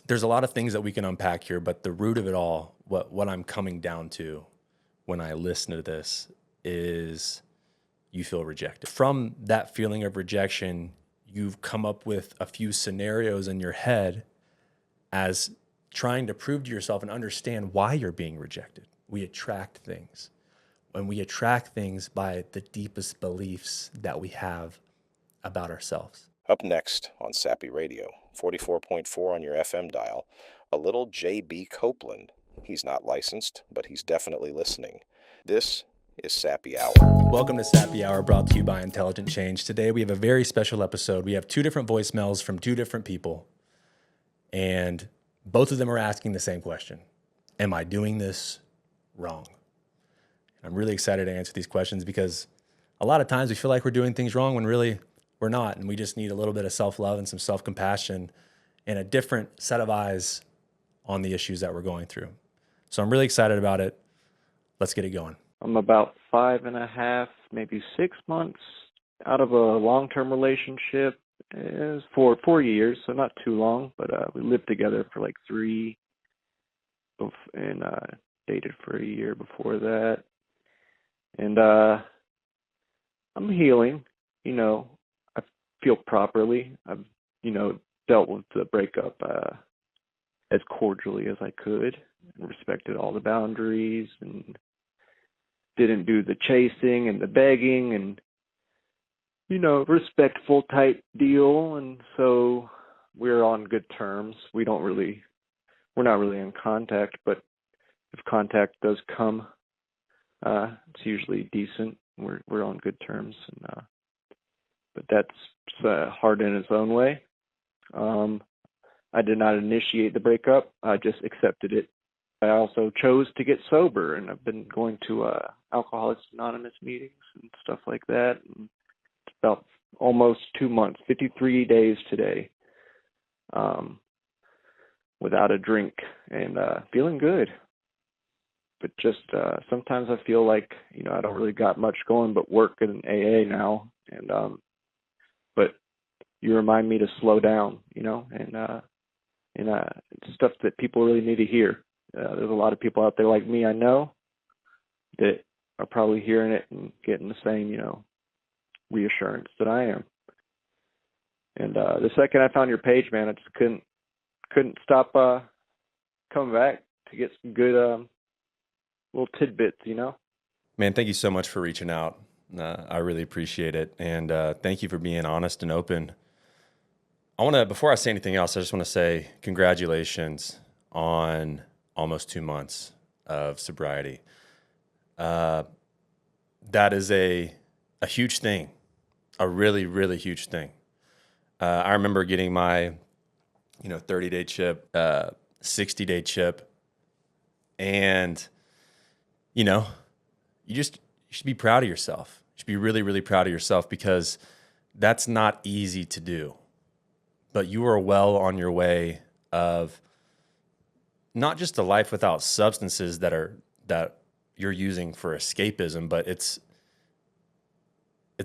there's a lot of things that we can unpack here, but the root of it all, what I'm coming down to when I listen to this is you feel rejected. From that feeling of rejection, you've come up with a few scenarios in your head as trying to prove to yourself and understand why you're being rejected. We attract things. When we attract things by the deepest beliefs that we have about ourselves. Up next on Sappy Radio, 44.4 on your FM dial, a little J.B. Copeland. He's not licensed, but he's definitely listening. This is Sappy Hour. Welcome to Sappy Hour, brought to you by Intelligent Change. Today we have a very special episode. We have two different voicemails from two different people, and both of them are asking the same question. Am I doing this wrong? I'm really excited to answer these questions because a lot of times we feel like we're doing things wrong when really we're not, and we just need a little bit of self-love and some self-compassion and a different set of eyes on the issues that we're going through. So I'm really excited about it. Let's get it going. I'm about 5.5, maybe 6 months out of a long-term relationship. It's for 4 years, so not too long, but we lived together for like 3 and dated for a year before that. And I'm healing, I feel properly. I've, dealt with the breakup as cordially as I could and respected all the boundaries and didn't do the chasing and the begging and, respectful type deal. And so we're on good terms. We're not really in contact, but if contact does come, it's usually decent. We're on good terms, and but that's hard in its own way. I did not initiate the breakup. I just accepted it. I also chose to get sober, and I've been going to Alcoholics Anonymous meetings and stuff like that. And it's about almost 2 months, 53 days today, without a drink, and feeling good. But just sometimes I feel like, I don't really got much going but work in AA now. And but you remind me to slow down, and it's stuff that people really need to hear. There's a lot of people out there like me, I know, that are probably hearing it and getting the same, reassurance that I am. And the second I found your page, man, I just couldn't stop coming back to get some good little tidbits, Man, thank you so much for reaching out. I really appreciate it. And thank you for being honest and open. Before I say anything else, I just want to say congratulations on almost 2 months of sobriety. That is a huge thing, a really, really huge thing. I remember getting my, 30-day chip, 60-day chip, and you should be proud of yourself. You should be really, really proud of yourself because that's not easy to do. But you are well on your way of not just a life without substances that you're using for escapism, but it's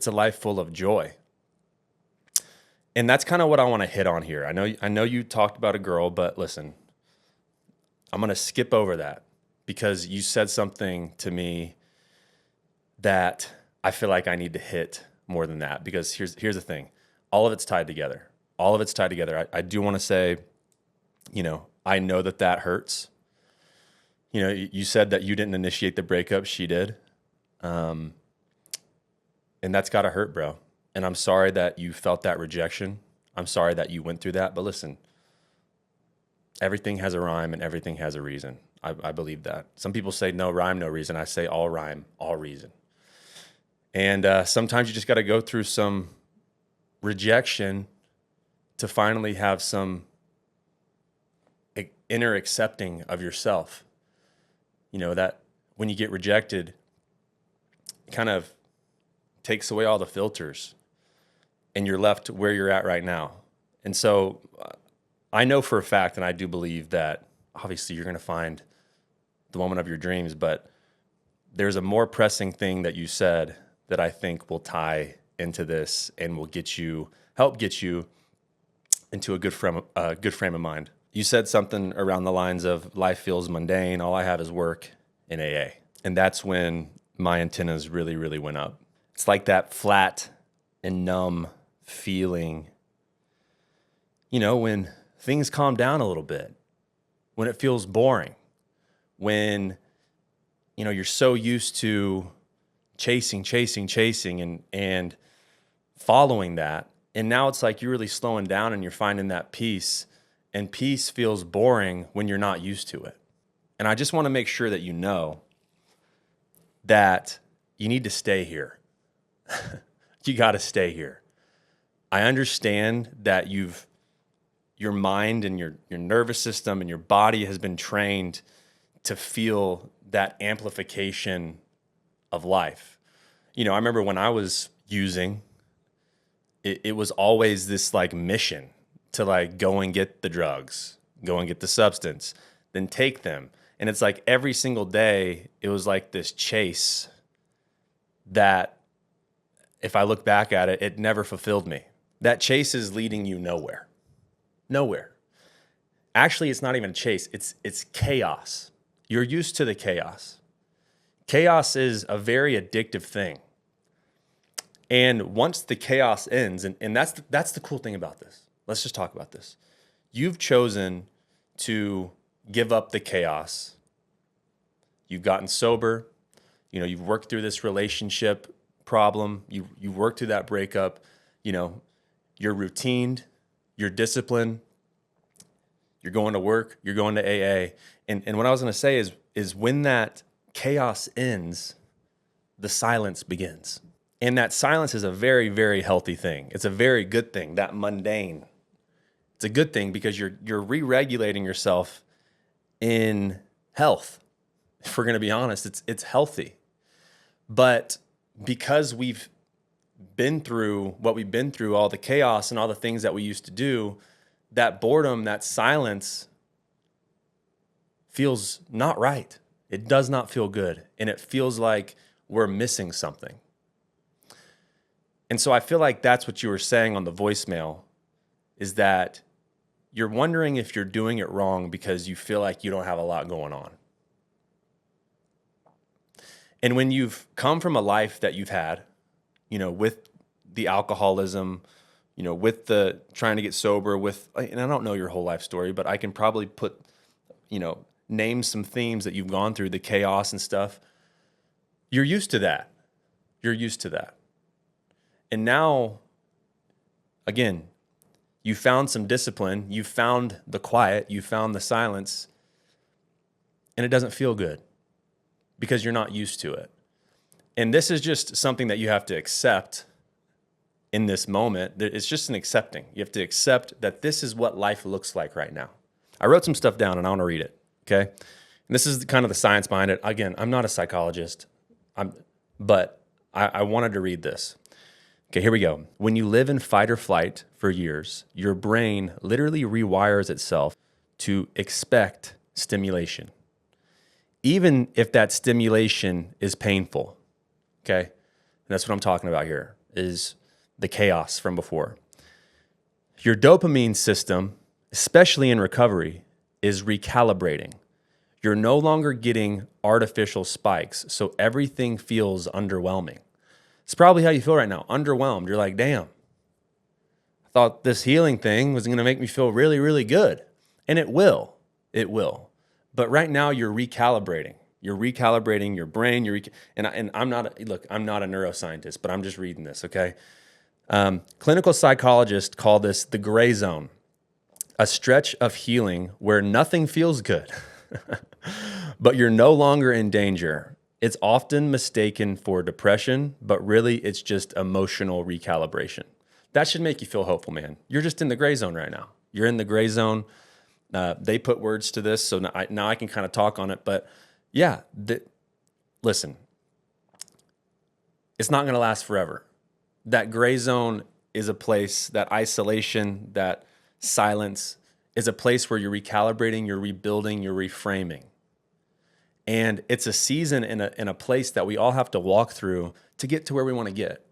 a life full of joy. And that's kind of what I want to hit on here. I know you talked about a girl, but listen, I'm going to skip over that because you said something to me that I feel like I need to hit more than that, because here's the thing. All of it's tied together. I do want to say, I know that hurts. You said that you didn't initiate the breakup. She did. And that's got to hurt, bro. And I'm sorry that you felt that rejection. I'm sorry that you went through that. But listen, everything has a rhyme and everything has a reason. I believe that. Some people say no rhyme, no reason. I say all rhyme, all reason. And sometimes you just got to go through some rejection to finally have some inner accepting of yourself. That when you get rejected, it kind of takes away all the filters and you're left where you're at right now. And so I know for a fact, and I do believe that obviously you're going to find the woman of your dreams, but there's a more pressing thing that you said that I think will tie into this and will help get you into a good frame of mind. You said something around the lines of life feels mundane. All I have is work in AA. And that's when my antennas really, really went up. It's like that flat and numb feeling, when things calm down a little bit, when it feels boring, when, you're so used to chasing and following that. And now it's like you're really slowing down and you're finding that peace, and peace feels boring when you're not used to it. And I just want to make sure that you know that you need to stay here. You got to stay here. I understand that your mind and your nervous system and your body has been trained to feel that amplification of life. I remember when I was using, it was always this like mission to like go and get the drugs, go and get the substance, then take them. And it's like every single day, it was like this chase that if I look back at it, it never fulfilled me. That chase is leading you nowhere. Nowhere. Actually, it's not even a chase. It's chaos. You're used to the chaos. Chaos is a very addictive thing. And once the chaos ends, and that's the cool thing about this. Let's just talk about this. You've chosen to give up the chaos. You've gotten sober. You've worked through this relationship problem. You worked through that breakup. You're routined. You're disciplined. You're going to work. You're going to AA. And what I was going to say is when that chaos ends, the silence begins. And that silence is a very, very healthy thing. It's a very good thing, that mundane. It's a good thing because you're re-regulating yourself in health. If we're going to be honest, it's healthy. But because we've been through what we've been through, all the chaos and all the things that we used to do, that boredom, that silence feels not right. It does not feel good. And it feels like we're missing something. And so I feel like that's what you were saying on the voicemail, is that you're wondering if you're doing it wrong because you feel like you don't have a lot going on. And when you've come from a life that you've had, with the alcoholism, with the trying to get sober, and I don't know your whole life story, but I can probably name some themes that you've gone through, the chaos and stuff. You're used to that. And now, again, you found some discipline, you found the quiet, you found the silence, and it doesn't feel good because you're not used to it. And this is just something that you have to accept in this moment. It's just an accepting. You have to accept that this is what life looks like right now. I wrote some stuff down and I want to read it, okay? And this is kind of the science behind it. Again, I'm not a psychologist, but I wanted to read this. Okay, here we go. When you live in fight or flight for years, your brain literally rewires itself to expect stimulation, even if that stimulation is painful. Okay, and that's what I'm talking about here, is the chaos from before. Your dopamine system, especially in recovery, is recalibrating. You're no longer getting artificial spikes, so everything feels underwhelming. It's probably how you feel right now, underwhelmed. You're like, damn, I thought this healing thing was going to make me feel really, really good. And it will. But right now you're recalibrating. You're recalibrating your brain. And I'm not a neuroscientist, but I'm just reading this, okay? Clinical psychologists call this the gray zone, a stretch of healing where nothing feels good, but you're no longer in danger. It's often mistaken for depression, but really it's just emotional recalibration. That should make you feel hopeful, man. You're just in the gray zone right now. You're in the gray zone. They put words to this, so now I can kind of talk on it. But yeah, listen, it's not going to last forever. That gray zone is a place, that isolation, that silence is a place where you're recalibrating, you're rebuilding, you're reframing. And it's a season in a place that we all have to walk through to get to where we want to get.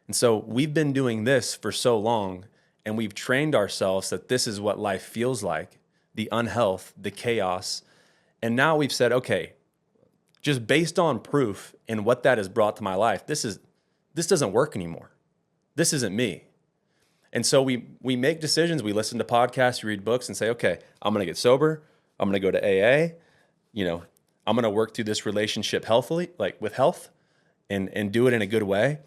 And so we've been doing this for so long, and we've trained ourselves that this is what life feels like, the unhealth, the chaos. And now we've said, okay, just based on proof and what that has brought to my life, this doesn't work anymore. This isn't me. And so we make decisions, we listen to podcasts, we read books and say, okay, I'm going to get sober. I'm going to go to AA. I'm going to work through this relationship healthily, like with health, and do it in a good way.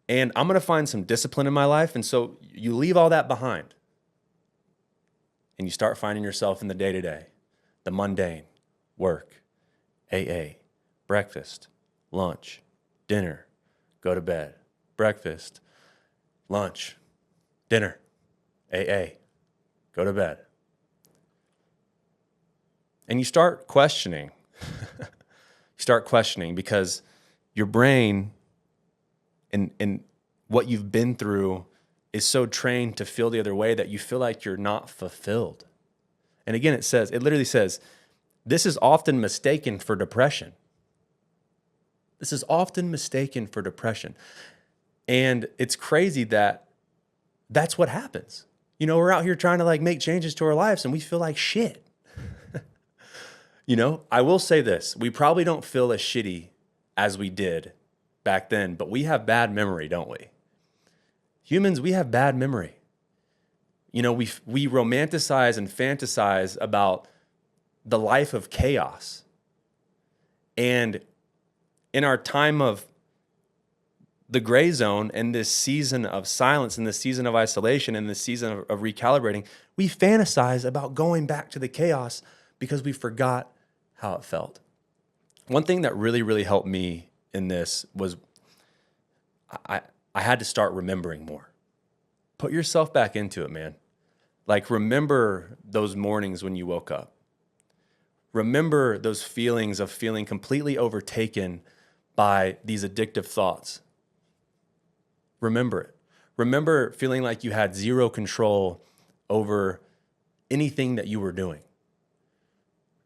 And I'm going to find some discipline in my life. And so you leave all that behind and you start finding yourself in the day-to-day, the mundane, work, AA, breakfast, lunch, dinner, go to bed, breakfast, lunch, dinner, AA, go to bed. And you start questioning. You start questioning because your brain and what you've been through is so trained to feel the other way that you feel like you're not fulfilled. And again, it literally says, this is often mistaken for depression. This is often mistaken for depression. And it's crazy that that's what happens. We're out here trying to like make changes to our lives and we feel like shit. I will say this, we probably don't feel as shitty as we did back then, but we have bad memory, don't we? Humans, we have bad memory. We romanticize and fantasize about the life of chaos. And in our time of the gray zone and this season of silence and this season of isolation and this season of recalibrating, we fantasize about going back to the chaos because we forgot how it felt. One thing that really, really helped me in this was I had to start remembering more. Put yourself back into it, man. Like, remember those mornings when you woke up. Remember those feelings of feeling completely overtaken by these addictive thoughts. Remember it. Remember feeling like you had zero control over anything that you were doing.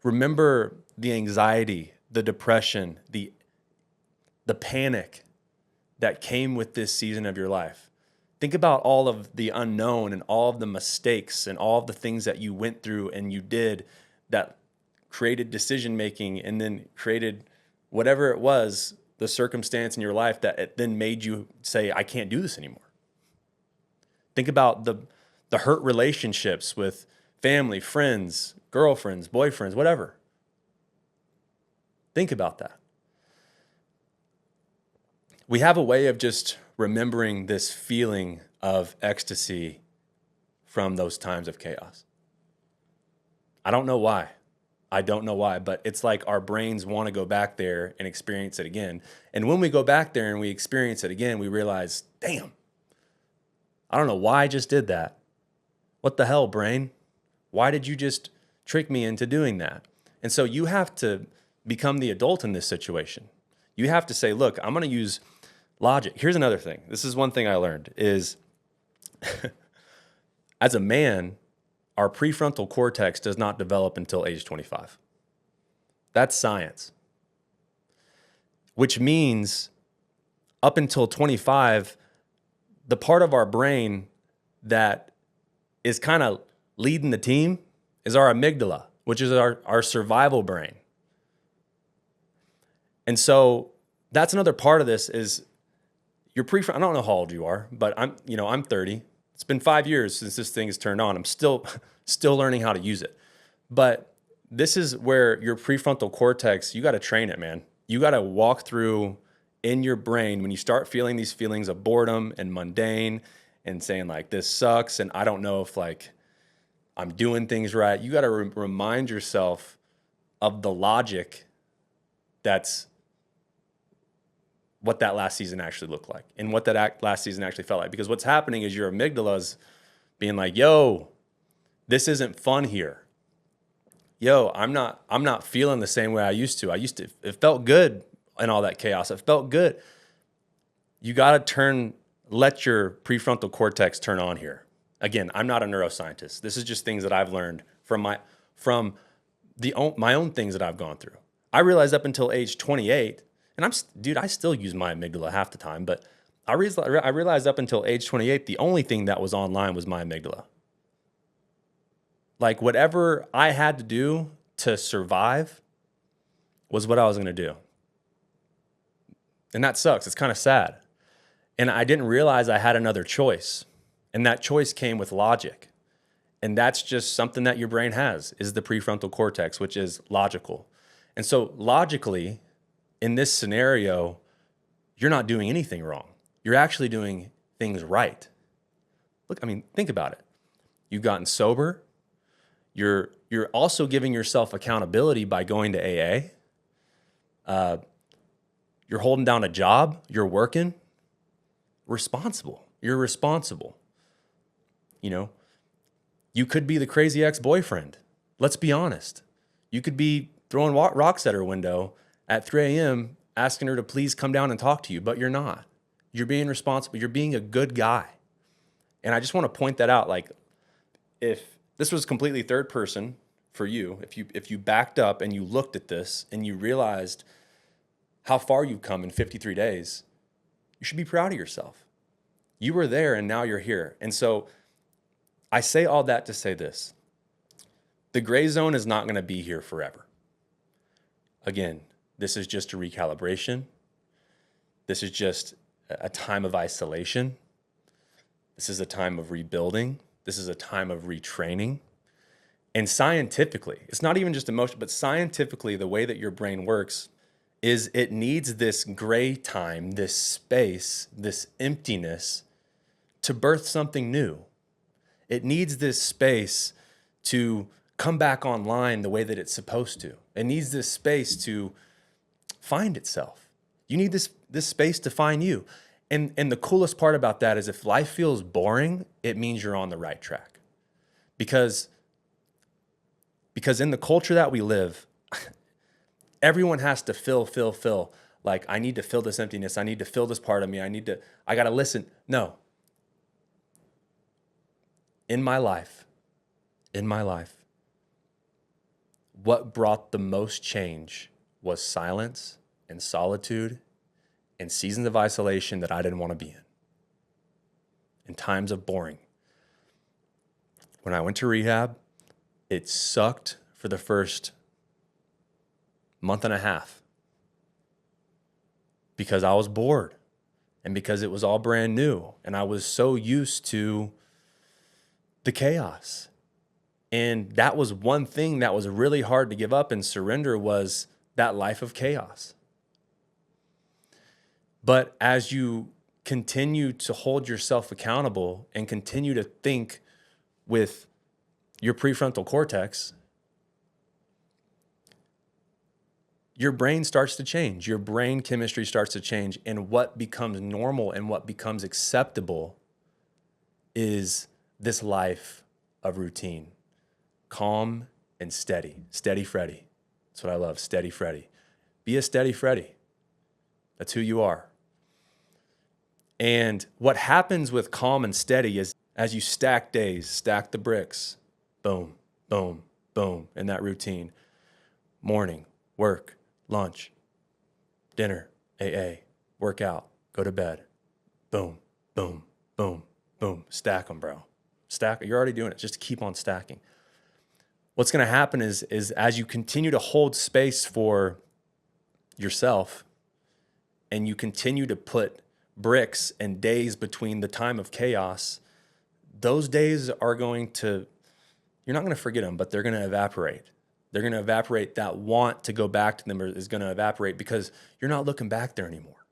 Remember the anxiety, the depression, the panic that came with this season of your life. Think about all of the unknown and all of the mistakes and all of the things that you went through and you did that created decision making and then created whatever it was, the circumstance in your life that it then made you say, I can't do this anymore. Think about the hurt relationships with family, friends, girlfriends, boyfriends, whatever. Think about that. We have a way of just remembering this feeling of ecstasy from those times of chaos. I don't know why. But it's like our brains want to go back there and experience it again. And when we go back there and we experience it again, we realize, damn, I don't know why I just did that. What the hell, brain? Why did you just trick me into doing that? And so you have to become the adult in this situation. You have to say, look, I'm going to use logic. Here's another thing. This is one thing I learned is as a man, our prefrontal cortex does not develop until age 25. That's science. Which means up until 25, the part of our brain that is kind of leading the team is our amygdala, which is our survival brain. And so that's another part of this is your I don't know how old you are, but I'm 30. It's been 5 years since this thing is turned on. I'm still learning how to use it. But this is where your prefrontal cortex, you got to train it, man. You got to walk through in your brain when you start feeling these feelings of boredom and mundane and saying like, this sucks and I don't know if like I'm doing things right. You got to remind yourself of the logic that's what that last season actually looked like and what that last season actually felt like. Because what's happening is your amygdala's being like, yo, this isn't fun here. Yo, I'm not feeling the same way I used to. It felt good in all that chaos. It felt good. You got to let your prefrontal cortex turn on here. Again, I'm not a neuroscientist. This is just things that I've learned from my own things that I've gone through. I realized up until age 28, and I still use my amygdala half the time, but I realized up until age 28, the only thing that was online was my amygdala. Like whatever I had to do to survive was what I was going to do. And that sucks. It's kind of sad. And I didn't realize I had another choice. And that choice came with logic. And that's just something that your brain has, is the prefrontal cortex, which is logical. And so logically, in this scenario, you're not doing anything wrong. You're actually doing things right. Look, I mean, think about it. You've gotten sober. You're also giving yourself accountability by going to AA. You're holding down a job. You're working. Responsible. You're responsible. You know, you could be the crazy ex-boyfriend. Let's be honest. You could be throwing rocks at her window at 3 a.m. asking her to please come down and talk to you, but you're not. You're being responsible. You're being a good guy. And I just want to point that out. Like, if this was completely third person for you, if you backed up and you looked at this and you realized how far you've come in 53 days, you should be proud of yourself. You were there and now you're here. And so I say all that to say this. The gray zone is not going to be here forever. Again, this is just a recalibration. This is just a time of isolation. This is a time of rebuilding. This is a time of retraining. And scientifically, it's not even just emotion, but scientifically, the way that your brain works is it needs this gray time, this space, this emptiness to birth something new. It needs this space to come back online the way that it's supposed to. It needs this space to find itself. You need this space to find you. And the coolest part about that is if life feels boring, it means you're on the right track. Because in the culture that we live, everyone has to fill. Like, I need to fill this emptiness. I need to fill this part of me. I got to listen. No. In my life, what brought the most change was silence and solitude and seasons of isolation that I didn't want to be in times of boring. When I went to rehab, it sucked for the first month and a half because I was bored and because it was all brand new and I was so used to the chaos. And that was one thing that was really hard to give up and surrender, was that life of chaos. But as you continue to hold yourself accountable and continue to think with your prefrontal cortex, your brain starts to change. Your brain chemistry starts to change. And what becomes normal and what becomes acceptable is this life of routine. Calm and steady. Steady Freddy. That's what I love. Steady Freddy. Be a steady Freddy. That's who you are. And what happens with calm and steady is as you stack days, stack the bricks, boom, boom, boom, in that routine. Morning, work, lunch, dinner, AA, workout, go to bed. Boom, boom, boom, boom. Stack them, bro. Stack. You're already doing it. Just keep on stacking. What's going to happen is as you continue to hold space for yourself and you continue to put bricks and days between the time of chaos, those days are going to, you're not going to forget them, but they're going to evaporate. They're going to evaporate. That want to go back to them is going to evaporate because you're not looking back there anymore.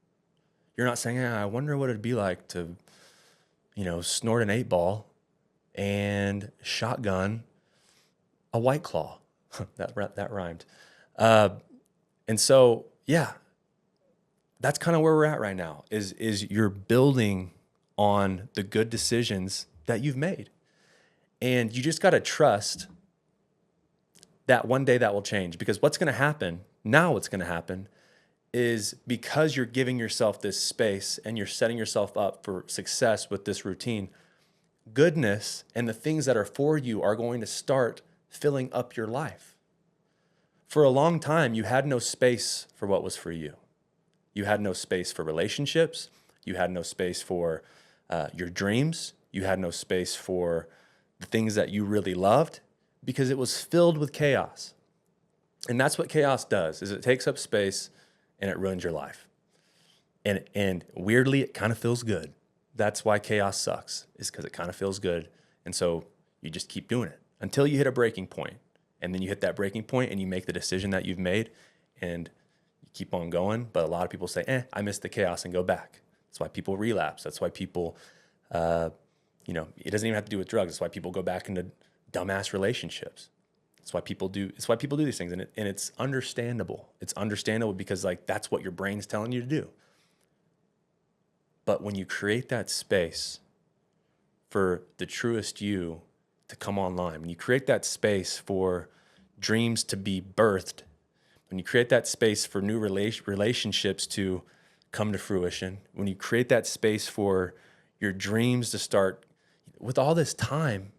You're not saying, I wonder what it'd be like to, snort an 8-ball and shotgun a White Claw. that rhymed. And so, yeah, that's kind of where we're at right now is you're building on the good decisions that you've made. And you just got to trust that one day that will change, because what's going to happen is because you're giving yourself this space and you're setting yourself up for success with this routine, goodness and the things that are for you are going to start filling up your life. For a long time, you had no space for what was for you. You had no space for relationships. You had no space for your dreams. You had no space for the things that you really loved because it was filled with chaos. And that's what chaos does, is it takes up space and it ruins your life. And weirdly, it kind of feels good. That's why chaos sucks, is because it kind of feels good. And so you just keep doing it until you hit a breaking point. And then you hit that breaking point and you make the decision that you've made and you keep on going. But a lot of people say, I missed the chaos, and go back. That's why people relapse. That's why people, it doesn't even have to do with drugs. That's why people go back into dumbass relationships. It's why people do these things. And it's understandable. It's understandable because like that's what your brain's telling you to do. But when you create that space for the truest you to come online, when you create that space for dreams to be birthed, when you create that space for new relationships to come to fruition, when you create that space for your dreams to start, with all this time,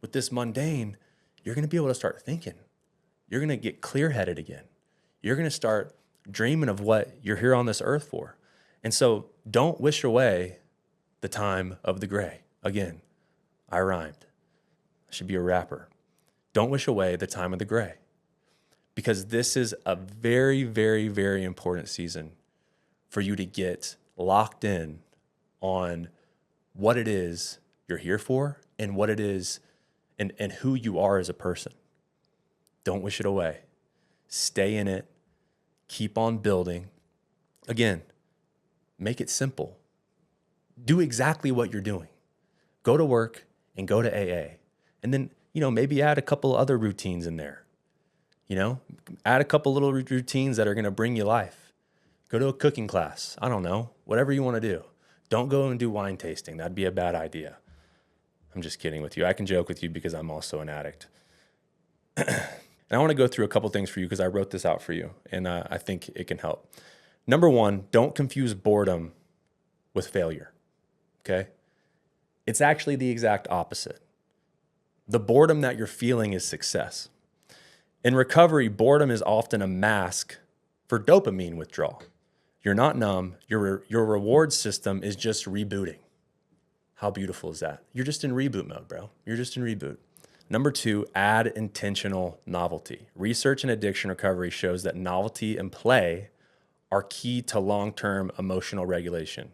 with this mundane, you're going to be able to start thinking. You're going to get clear-headed again. You're going to start dreaming of what you're here on this earth for. And so don't wish away the time of the gray. Again, I rhymed. I should be a rapper. Don't wish away the time of the gray. Because this is a very, very, very important season for you to get locked in on what it is you're here for and what it is and who you are as a person. Don't wish it away. Stay in it. Keep on building. Again, make it simple. Do exactly what you're doing. Go to work and go to AA. And then, maybe add a couple other routines in there. Add a couple little routines that are going to bring you life. Go to a cooking class. I don't know, whatever you want to do. Don't go and do wine tasting. That'd be a bad idea. I'm just kidding with you. I can joke with you because I'm also an addict. And I want to go through a couple things for you because I wrote this out for you, and I think it can help. Number one, don't confuse boredom with failure, okay? It's actually the exact opposite. The boredom that you're feeling is success. In recovery, boredom is often a mask for dopamine withdrawal. You're not numb. Your reward system is just rebooting. How beautiful is that? You're just in reboot mode, bro. You're just in reboot. Number two, add intentional novelty. Research in addiction recovery shows that novelty and play are key to long-term emotional regulation.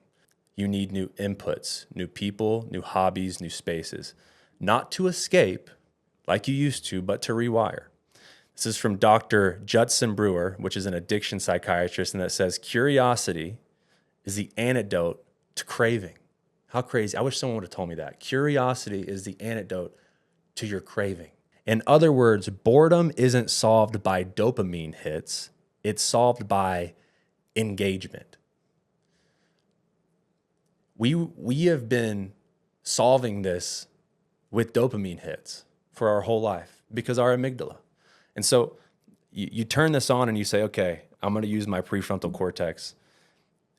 You need new inputs, new people, new hobbies, new spaces. Not to escape like you used to, but to rewire. This is from Dr. Judson Brewer, which is an addiction psychiatrist, and that says curiosity is the antidote to craving. How crazy. I wish someone would have told me that. Curiosity is the antidote to your craving. In other words, boredom isn't solved by dopamine hits. It's solved by engagement. We have been solving this with dopamine hits for our whole life because our amygdala. And so you turn this on and you say, okay, I'm going to use my prefrontal cortex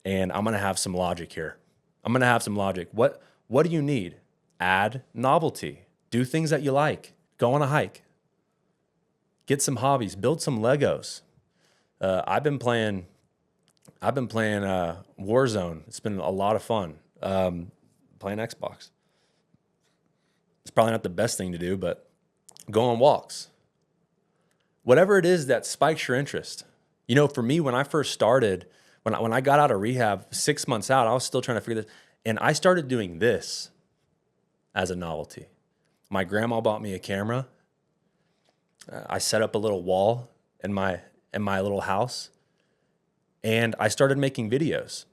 and I'm going to have some logic here. I'm going to have some logic. What do you need? Add novelty. Do things that you like. Go on a hike. Get some hobbies. Build some Legos. I've been playing Warzone. It's been a lot of fun. Playing Xbox. It's probably not the best thing to do, but go on walks. Whatever it is that spikes your interest. For me, when I first started, when I got out of rehab 6 months out, I was still trying to figure this. And I started doing this as a novelty. My grandma bought me a camera. I set up a little wall in my little house. And I started making videos.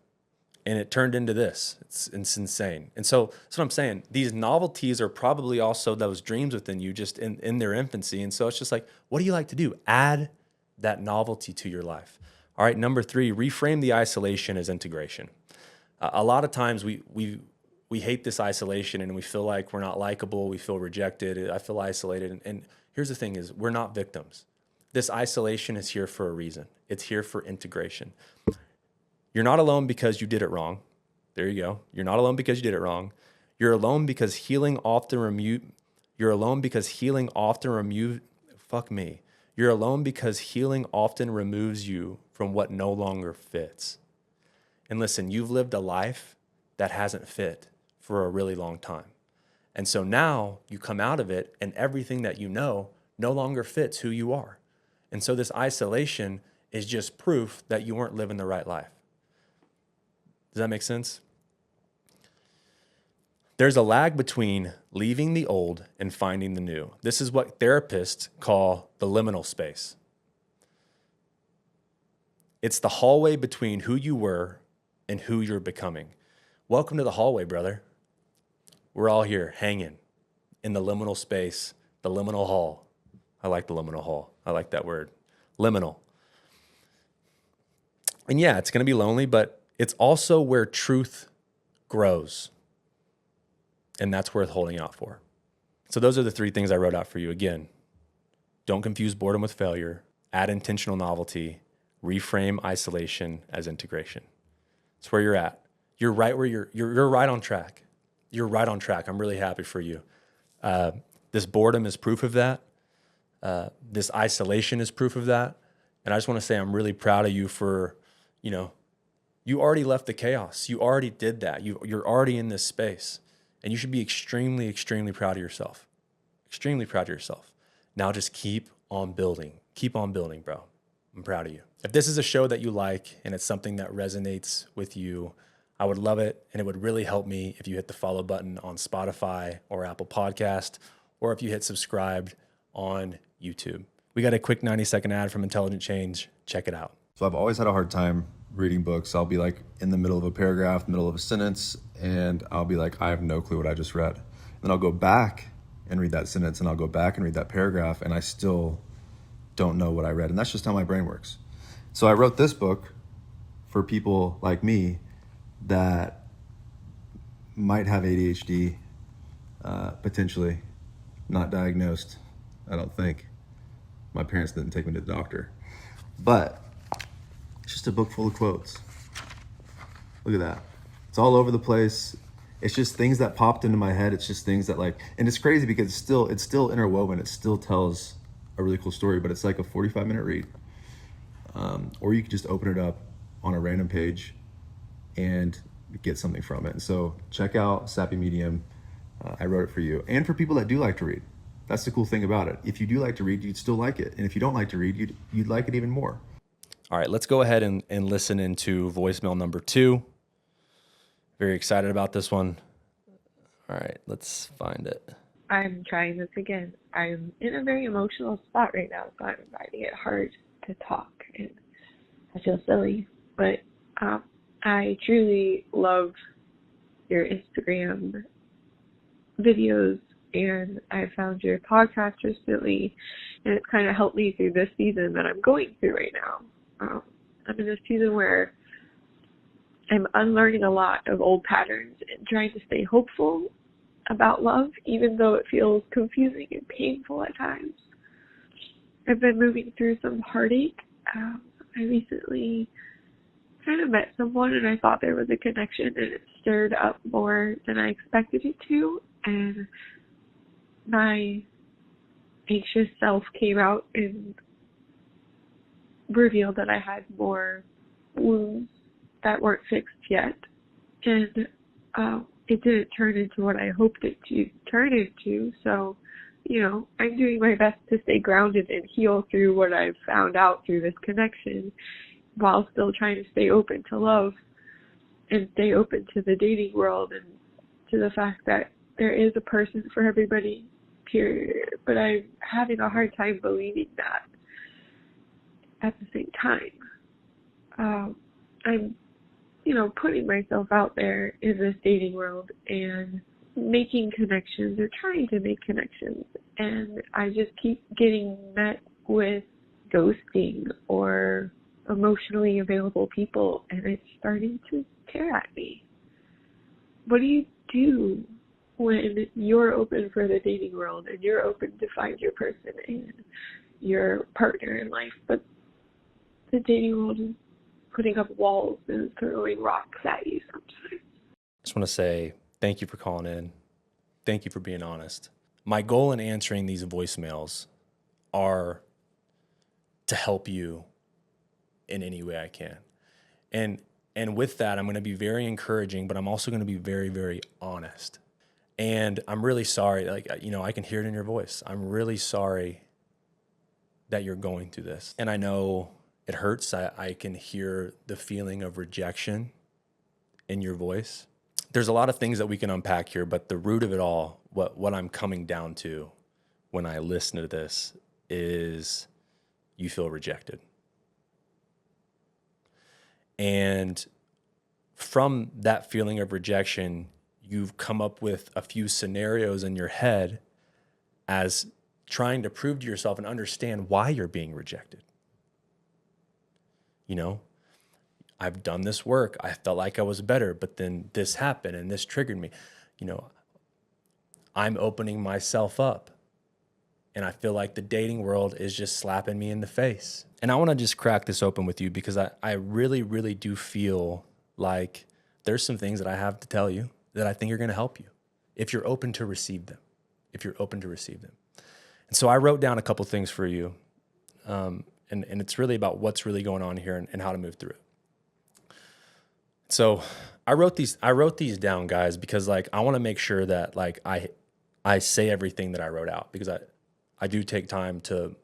And it turned into this. It's insane. And so that's what I'm saying. These novelties are probably also those dreams within you just in their infancy. And so it's just like, what do you like to do? Add that novelty to your life. All right, number three, reframe the isolation as integration. A lot of times we hate this isolation and we feel like we're not likable. We feel rejected. I feel isolated. And here's the thing is we're not victims. This isolation is here for a reason. It's here for integration. You're not alone because you did it wrong. There you go. You're not alone because you did it wrong. You're alone because healing often removes you from what no longer fits. And listen, you've lived a life that hasn't fit for a really long time. And so now you come out of it and everything that you know no longer fits who you are. And so this isolation is just proof that you weren't living the right life. Does that make sense? There's a lag between leaving the old and finding the new. This is what therapists call the liminal space. It's the hallway between who you were and who you're becoming. Welcome to the hallway, brother. We're all here hanging in the liminal space, the liminal hall. I like the liminal hall. I like that word. Liminal. And yeah, it's going to be lonely, but it's also where truth grows. And that's worth holding out for. So those are the 3 things I wrote out for you. Again, don't confuse boredom with failure, add intentional novelty, reframe isolation as integration. It's where you're at. You're right where you're right on track. You're right on track. I'm really happy for you. This boredom is proof of that. This isolation is proof of that. And I just want to say I'm really proud of you for, you already left the chaos. You already did that. You're already in this space. And you should be extremely, extremely proud of yourself. Extremely proud of yourself. Now just keep on building. Keep on building, bro. I'm proud of you. If this is a show that you like and it's something that resonates with you, I would love it. And it would really help me if you hit the follow button on Spotify or Apple Podcast, or if you hit subscribe on YouTube. We got a quick 90-second ad from Intelligent Change. Check it out. So I've always had a hard time reading books. I'll be like in the middle of a paragraph, middle of a sentence, and I'll be like, I have no clue what I just read. Then I'll go back and read that sentence, and I'll go back and read that paragraph, and I still don't know what I read. And that's just how my brain works. So I wrote this book for people like me that might have ADHD, potentially, not diagnosed, I don't think. My parents didn't take me to the doctor. But it's just a book full of quotes. Look at that. It's all over the place. It's just things that popped into my head. It's just things that and it's crazy because it's still interwoven. It still tells a really cool story, but it's like a 45-minute read. Or you could just open it up on a random page and get something from it. And so check out Sappy Medium. I wrote it for you. And for people that do like to read. That's the cool thing about it. If you do like to read, you'd still like it. And if you don't like to read, you'd like it even more. All right, let's go ahead and listen into voicemail number 2. Very excited about this one. All right, let's find it. I'm trying this again. I'm in a very emotional spot right now, so I'm finding it hard to talk, and I feel silly. But I truly love your Instagram videos, and I found your podcast recently, and it's kind of helped me through this season that I'm going through right now. I'm in a season where I'm unlearning a lot of old patterns and trying to stay hopeful about love, even though it feels confusing and painful at times. I've been moving through some heartache. I recently kind of met someone and I thought there was a connection, and it stirred up more than I expected it to, and my anxious self came out and revealed that I had more wounds that weren't fixed yet, and it didn't turn into what I hoped it to turn into. So, I'm doing my best to stay grounded and heal through what I've found out through this connection, while still trying to stay open to love and stay open to the dating world and to the fact that there is a person for everybody, period. But I'm having a hard time believing that at the same time. I'm, putting myself out there in this dating world and making connections or trying to make connections. And I just keep getting met with ghosting or emotionally available people, and it's starting to tear at me. What do you do when you're open for the dating world and you're open to find your person and your partner in life, but the dating world is putting up walls and throwing rocks at you sometimes? I just want to say thank you for calling in. Thank you for being honest. My goal in answering these voicemails are to help you in any way I can. And with that, I'm going to be very encouraging, but I'm also going to be very, very honest. And I'm really sorry. Like, I can hear it in your voice. I'm really sorry that you're going through this. And I know it hurts. I can hear the feeling of rejection in your voice. There's a lot of things that we can unpack here, but the root of it all, what I'm coming down to when I listen to this is you feel rejected. And from that feeling of rejection, you've come up with a few scenarios in your head as trying to prove to yourself and understand why you're being rejected. I've done this work. I felt like I was better, but then this happened and this triggered me. I'm opening myself up. And I feel like the dating world is just slapping me in the face. And I want to just crack this open with you because I really, really do feel like there's some things that I have to tell you that I think are going to help you if you're open to receive them. And so I wrote down a couple things for you. And it's really about what's really going on here and how to move through it. So I wrote these down, guys, because like I want to make sure that like I say everything that I wrote out, because I do take time to,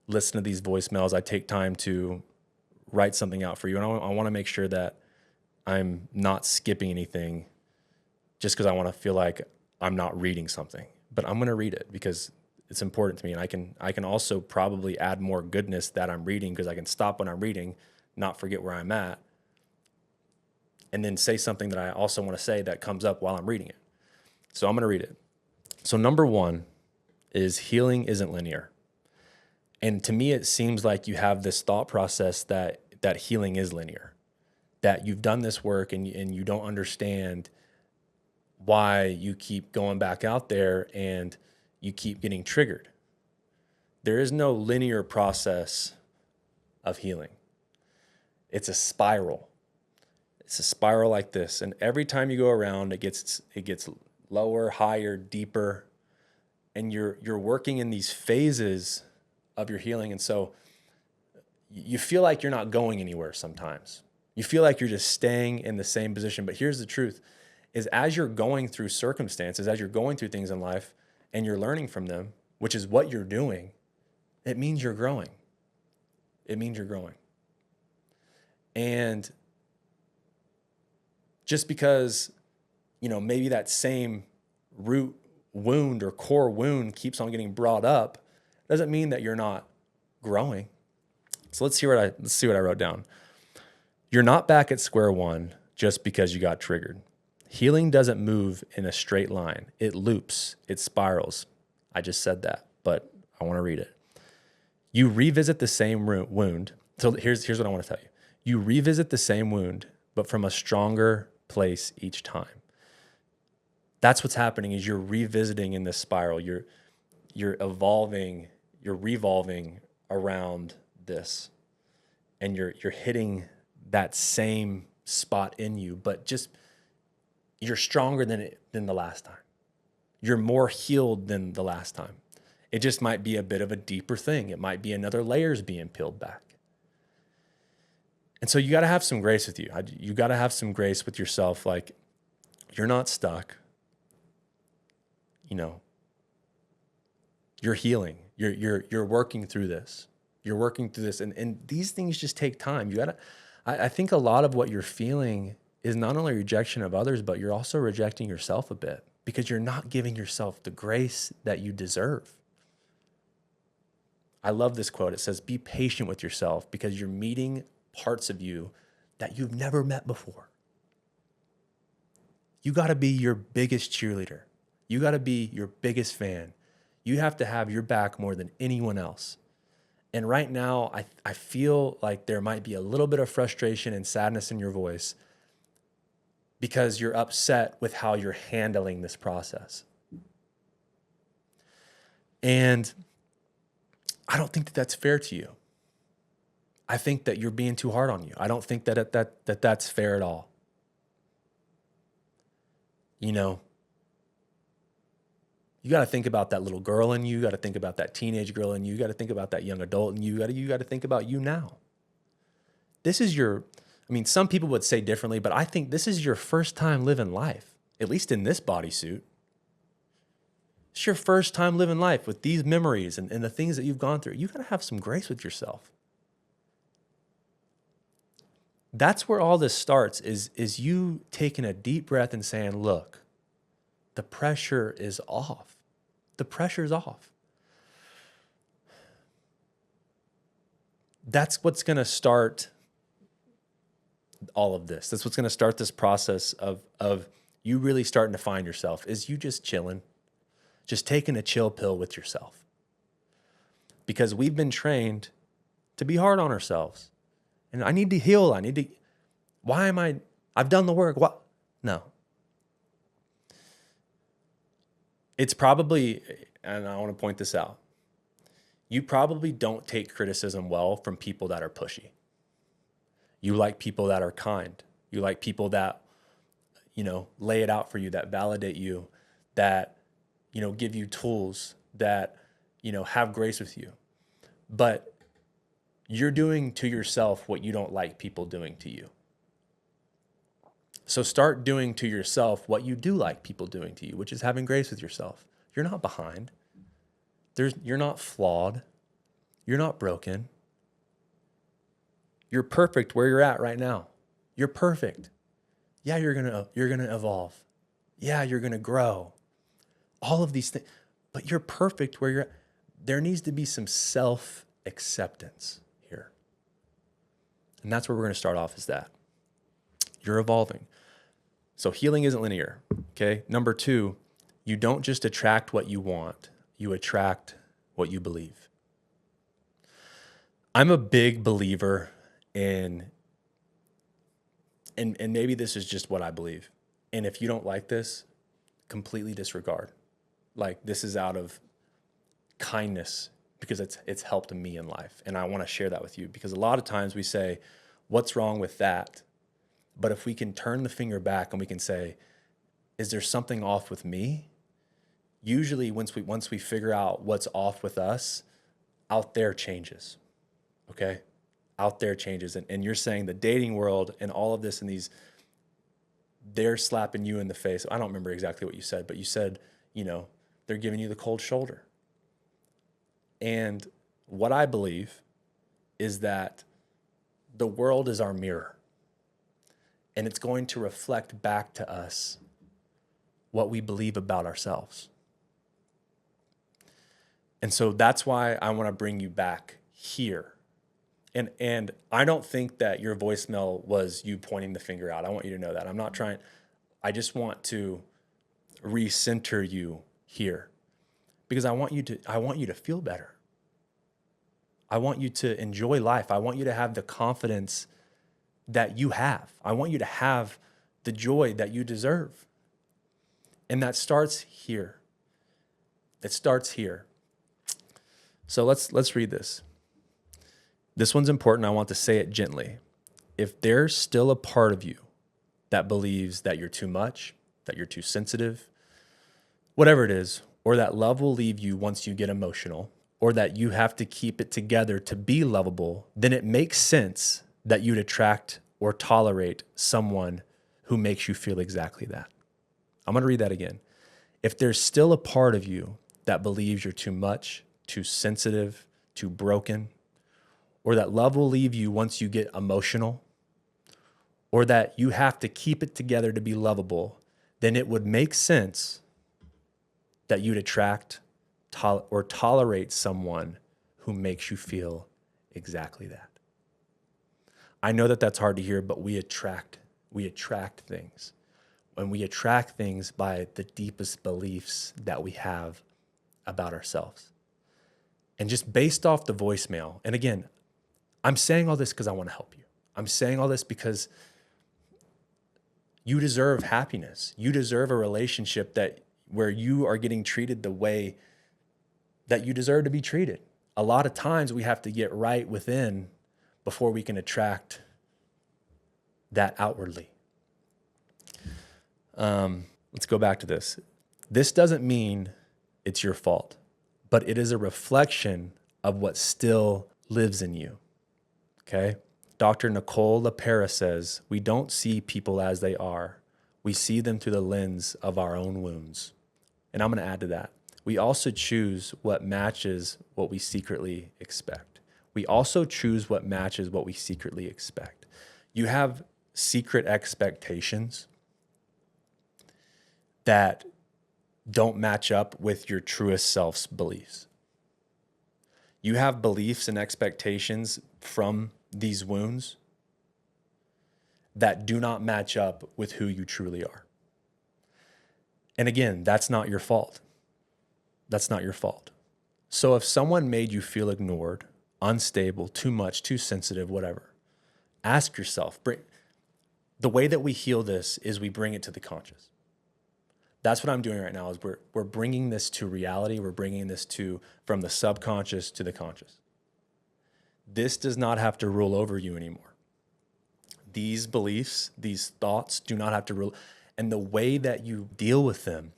listen to these voicemails. I take time to write something out for you. And I want to make sure that I'm not skipping anything just because I want to feel like I'm not reading something. But I'm going to read it because it's important to me. And I can also probably add more goodness that I'm reading because I can stop when I'm reading, not forget where I'm at, and then say something that I also want to say that comes up while I'm reading it. So I'm going to read it. So number 1 is healing isn't linear. And to me, it seems like you have this thought process that healing is linear, that you've done this work and you don't understand why you keep going back out there and you keep getting triggered. There is no linear process of healing. It's a spiral. It's a spiral like this. And every time you go around, it gets lower, higher, deeper. And you're working in these phases of your healing. And so you feel like you're not going anywhere sometimes. You feel like you're just staying in the same position. But here's the truth, is as you're going through circumstances, as you're going through things in life and you're learning from them, which is what you're doing, it means you're growing. And just because, maybe that same root wound or core wound keeps on getting brought up doesn't mean that you're not growing. So let's see what I wrote down. You're not back at square one just because you got triggered. Healing doesn't move in a straight line. It loops, it spirals. I just said that, but I want to read it. You revisit the same wound. So here's what I want to tell you. You revisit the same wound, but from a stronger place each time. That's what's happening, is you're revisiting in this spiral. You're evolving, you're revolving around this, and you're hitting that same spot in you, but just you're stronger than the last time. You're more healed than the last time. It just might be a bit of a deeper thing. It might be another layers being peeled back. And so you got to have some grace with you. You got to have some grace with yourself. Like, you're not stuck. You're healing. You're working through this. You're working through this. And these things just take time. I think a lot of what you're feeling is not only rejection of others, but you're also rejecting yourself a bit, because you're not giving yourself the grace that you deserve. I love this quote. It says, be patient with yourself because you're meeting parts of you that you've never met before. You got to be your biggest cheerleader. You got to be your biggest fan. You have to have your back more than anyone else. And right now, I feel like there might be a little bit of frustration and sadness in your voice because you're upset with how you're handling this process. And I don't think that that's fair to you. I think that you're being too hard on you. I don't think that that's fair at all. You got to think about that little girl in you. You got to think about that teenage girl in you. You got to think about that young adult in you. You got to think about you now. This is some people would say differently, but I think this is your first time living life. at least in this bodysuit. It's your first time living life with these memories and the things that you've gone through. You got to have some grace with yourself. That's where all this starts, is you taking a deep breath and saying, look, the pressure is off. The pressure's off. That's what's going to start all of this. That's what's going to start this process of you really starting to find yourself, is you just chilling, just taking a chill pill with yourself. Because we've been trained to be hard on ourselves. And I need to heal. I've done the work. What? No. It's probably, and I want to point this out, you probably don't take criticism well from people that are pushy. You like people that are kind. You like people that, lay it out for you, that validate you, that, give you tools, that, have grace with you. But you're doing to yourself what you don't like people doing to you. So start doing to yourself what you do like people doing to you, which is having grace with yourself. You're not behind. You're not flawed. You're not broken. You're perfect where you're at right now. You're perfect. Yeah, you're gonna evolve. Yeah, you're gonna grow. All of these things, but you're perfect where you're at. There needs to be some self-acceptance here. And that's where we're gonna start off, is that. You're evolving. So healing isn't linear, okay? Number 2, you don't just attract what you want, you attract what you believe. I'm a big believer in, and maybe this is just what I believe, and if you don't like this, completely disregard. Like, this is out of kindness, because it's helped me in life, and I want to share that with you, because a lot of times we say, what's wrong with that? But if we can turn the finger back and we can say, is there something off with me? Usually once we figure out what's off with us, out there changes, okay? Out there changes. And you're saying the dating world and all of this and these, they're slapping you in the face. I don't remember exactly what you said, but you said, they're giving you the cold shoulder. And what I believe is that the world is our mirror. And it's going to reflect back to us what we believe about ourselves. And so that's why I want to bring you back here. And I don't think that your voicemail was you pointing the finger out. I want you to know that. I'm not trying. I just want to recenter you here, because I want you to feel better. I want you to enjoy life. I want you to have the confidence that you have. I want you to have the joy that you deserve. And that starts here. It starts here. So let's read this. This one's important. I want to say it gently. If there's still a part of you that believes that you're too much, that you're too sensitive, whatever it is, or that love will leave you once you get emotional, or that you have to keep it together to be lovable, then it makes sense that you'd attract or tolerate someone who makes you feel exactly that. I'm going to read that again. If there's still a part of you that believes you're too much, too sensitive, too broken, or that love will leave you once you get emotional, or that you have to keep it together to be lovable, then it would make sense that you'd attract or tolerate someone who makes you feel exactly that. I know that that's hard to hear, but we attract things. When we attract things by the deepest beliefs that we have about ourselves. And just based off the voicemail, and again, I'm saying all this because I want to help you. I'm saying all this because you deserve happiness. You deserve a relationship where you are getting treated the way that you deserve to be treated. A lot of times we have to get right within before we can attract that outwardly. Let's go back to this. This doesn't mean it's your fault, but it is a reflection of what still lives in you. Okay? Dr. Nicole LaPera says, we don't see people as they are. We see them through the lens of our own wounds. And I'm going to add to that. We also choose what matches what we secretly expect. We also choose what matches what we secretly expect. You have secret expectations that don't match up with your truest self's beliefs. You have beliefs and expectations from these wounds that do not match up with who you truly are. And again, that's not your fault. That's not your fault. So if someone made you feel ignored, unstable, too much, too sensitive, whatever, ask yourself. The way that we heal this is we bring it to the conscious. That's what I'm doing right now is we're bringing this to reality. We're bringing this from the subconscious to the conscious. This does not have to rule over you anymore. These beliefs, these thoughts do not have to rule. And the way that you deal with them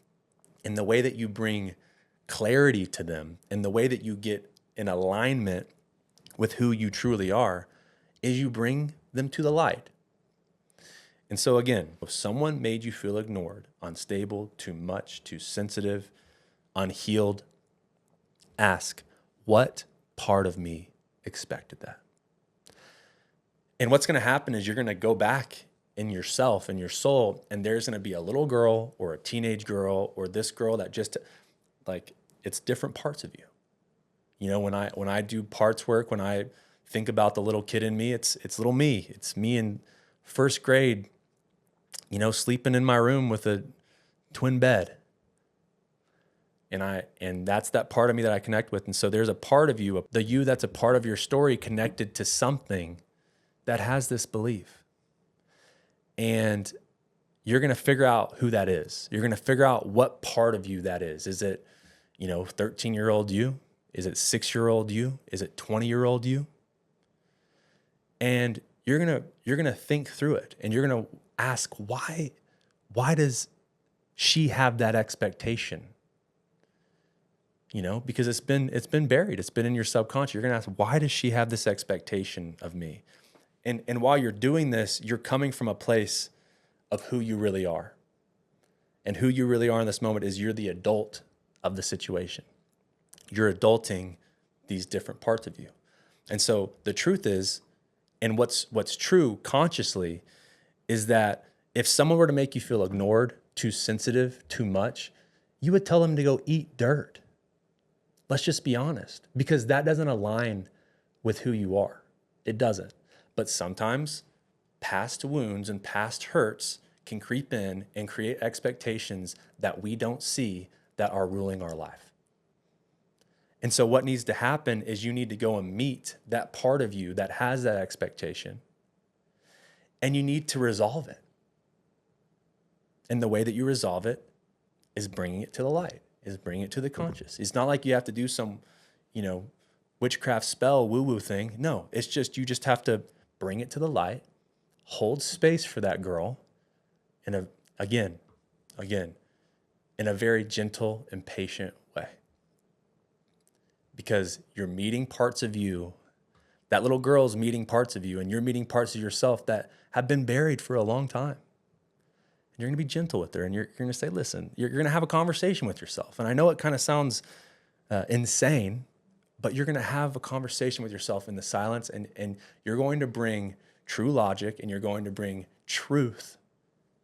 and the way that you bring clarity to them and the way that you get in alignment with who you truly are is you bring them to the light. And so again, if someone made you feel ignored, unstable, too much, too sensitive, unhealed, ask, what part of me expected that? And what's going to happen is you're going to go back in yourself and your soul, and there's going to be a little girl or a teenage girl or this girl that just like, it's different parts of you. You know, when I do parts work, when I think about the little kid in me, it's little me. It's me in first grade, you know, sleeping in my room with a twin bed. And that's that part of me that I connect with. And so there's a part of you, the you that's a part of your story connected to something that has this belief. And you're going to figure out who that is. You're going to figure out what part of you that is. Is it, 13-year-old you? Is it 6-year-old you? Is it 20-year-old you? And you're going to think through it, and you're going to ask, why does she have that expectation? Because it's been buried. It's been in your subconscious. You're going to ask, why does she have this expectation of me? And while you're doing this, you're coming from a place of who you really are. And who you really are in this moment is you're the adult of the situation. You're adulting these different parts of you. And so the truth is, and what's true consciously, is that if someone were to make you feel ignored, too sensitive, too much, you would tell them to go eat dirt. Let's just be honest, because that doesn't align with who you are. It doesn't. But sometimes past wounds and past hurts can creep in and create expectations that we don't see that are ruling our life. And so what needs to happen is you need to go and meet that part of you that has that expectation, and you need to resolve it. And the way that you resolve it is bringing it to the light, is bringing it to the conscious. It's not like you have to do some, witchcraft spell woo-woo thing. No, it's just, you just have to bring it to the light, hold space for that girl in a very gentle and patient way. Because you're meeting parts of you, that little girl's meeting parts of you, and you're meeting parts of yourself that have been buried for a long time. And you're going to be gentle with her, and you're going to say, listen, you're going to have a conversation with yourself. And I know it kind of sounds insane, but you're going to have a conversation with yourself in the silence, and you're going to bring true logic, and you're going to bring truth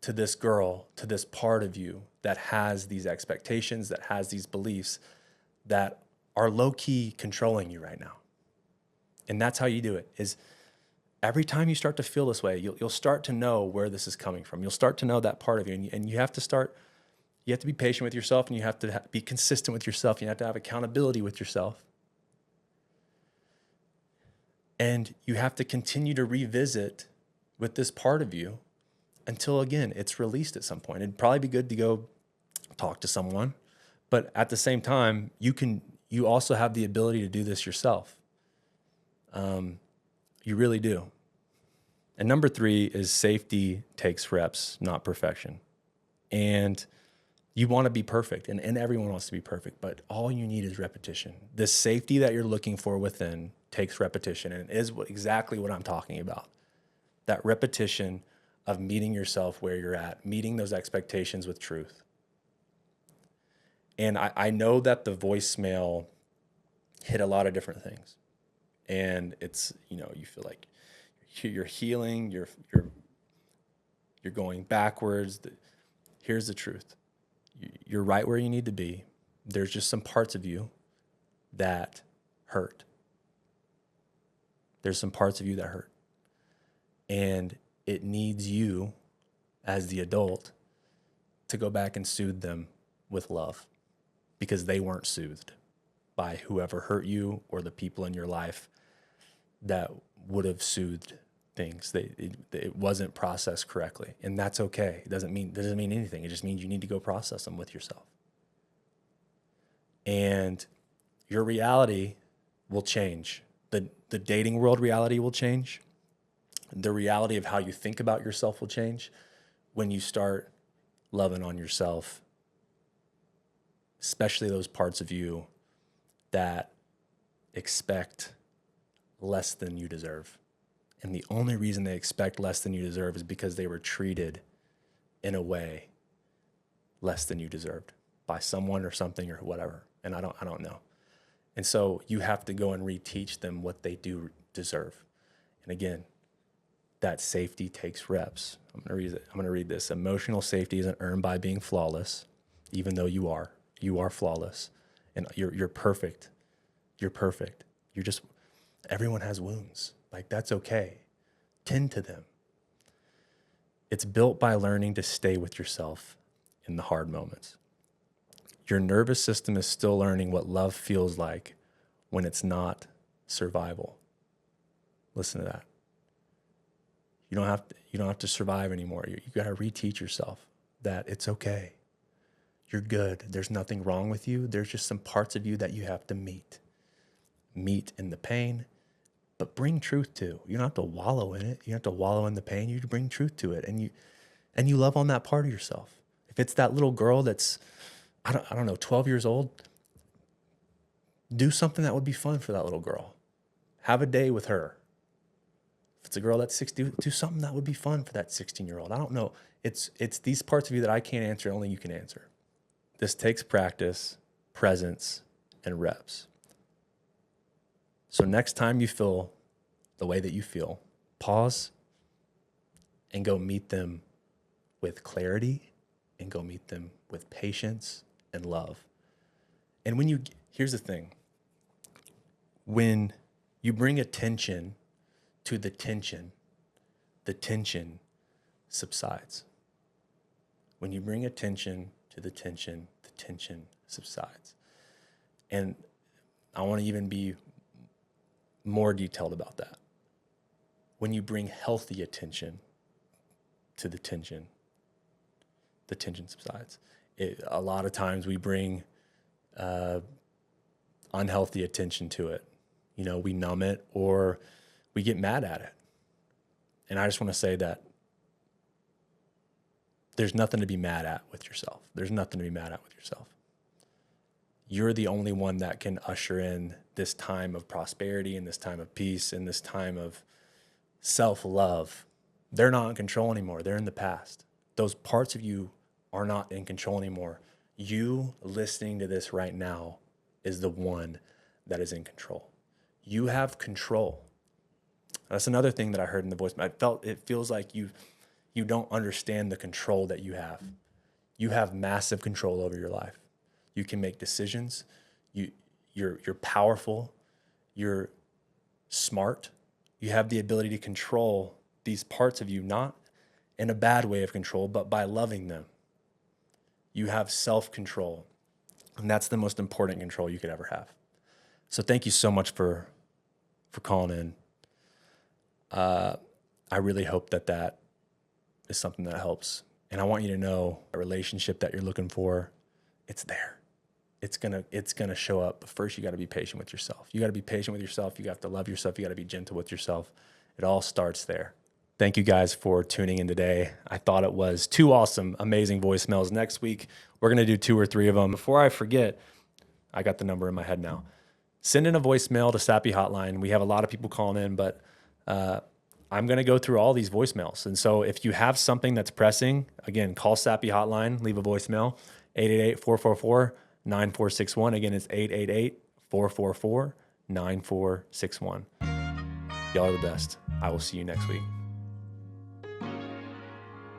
to this girl, to this part of you that has these expectations, that has these beliefs that are low-key controlling you right now. And that's how you do it, is every time you start to feel this way, you'll start to know where this is coming from. You'll start to know that part of you, and you have to be patient with yourself, and you have to be consistent with yourself. You have to have accountability with yourself. And you have to continue to revisit with this part of you until, again, it's released at some point. It'd probably be good to go talk to someone, but at the same time, you also have the ability to do this yourself. You really do. And number 3 is safety takes reps, not perfection. And you want to be perfect, and everyone wants to be perfect, but all you need is repetition. The safety that you're looking for within takes repetition, and it is exactly what I'm talking about. That repetition of meeting yourself where you're at, meeting those expectations with truth. And I know that the voicemail hit a lot of different things. And it's, you know, you feel like you're healing, you're going backwards. Here's the truth. You're right where you need to be. There's just some parts of you that hurt. There's some parts of you that hurt. And it needs you as the adult to go back and soothe them with love, because they weren't soothed by whoever hurt you or the people in your life that would have soothed things. It wasn't processed correctly, and that's okay. It doesn't mean anything. It just means you need to go process them with yourself. And your reality will change. The dating world reality will change. The reality of how you think about yourself will change when you start loving on yourself, especially those parts of you that expect less than you deserve. And the only reason they expect less than you deserve is because they were treated in a way less than you deserved by someone or something or whatever. And I don't know. And so you have to go and reteach them what they do deserve. And again, that safety takes reps. I'm going to read this. Emotional safety isn't earned by being flawless, even though you are. You are flawless. And you're perfect. You're perfect. Everyone has wounds. Like, that's okay. Tend to them. It's built by learning to stay with yourself in the hard moments. Your nervous system is still learning what love feels like when it's not survival. Listen to that. You don't have to survive anymore. You got to reteach yourself that it's okay. You're good. There's nothing wrong with you. There's just some parts of you that you have to meet. Meet in the pain, but bring truth to. You don't have to wallow in it. You don't have to wallow in the pain. You bring truth to it, and you love on that part of yourself. If it's that little girl that's, I don't know, 12 years old, do something that would be fun for that little girl. Have a day with her. If it's a girl that's 60, do something that would be fun for that 16-year-old. I don't know. It's these parts of you that I can't answer, only you can answer. This takes practice, presence, and reps. So next time you feel the way that you feel, pause and go meet them with clarity, and go meet them with patience and love. And here's the thing. When you bring attention to the tension subsides. When you bring attention to the tension subsides. And I want to even be more detailed about that. When you bring healthy attention to the tension subsides. A lot of times we bring unhealthy attention to it. We numb it or we get mad at it. And I just want to say that there's nothing to be mad at with yourself. There's nothing to be mad at with yourself. You're the only one that can usher in this time of prosperity and this time of peace and this time of self-love. They're not in control anymore. They're in the past. Those parts of you are not in control anymore. You listening to this right now is the one that is in control. You have control. That's another thing that I heard in the voice. It feels like you don't understand the control that you have. You have massive control over your life. You can make decisions. You're powerful. You're smart. You have the ability to control these parts of you, not in a bad way of control, but by loving them. You have self-control, and that's the most important control you could ever have. So thank you so much for calling in. I really hope that is something that helps. And I want you to know a relationship that you're looking for, it's there. It's gonna show up. But first, you got to be patient with yourself. You got to be patient with yourself. You have to love yourself. You got to be gentle with yourself. It all starts there. Thank you guys for tuning in today. I thought it was 2 awesome, amazing voicemails. Next week, we're going to do 2 or 3 of them. Before I forget, I got the number in my head now. Send in a voicemail to Sappy Hotline. We have a lot of people calling in, but I I'm going to go through all these voicemails. And so if you have something that's pressing, again, call Sappy hotline, leave a voicemail, 888-444-9461. Again, it's 888-444-9461. Y'all are the best. I will see you next week.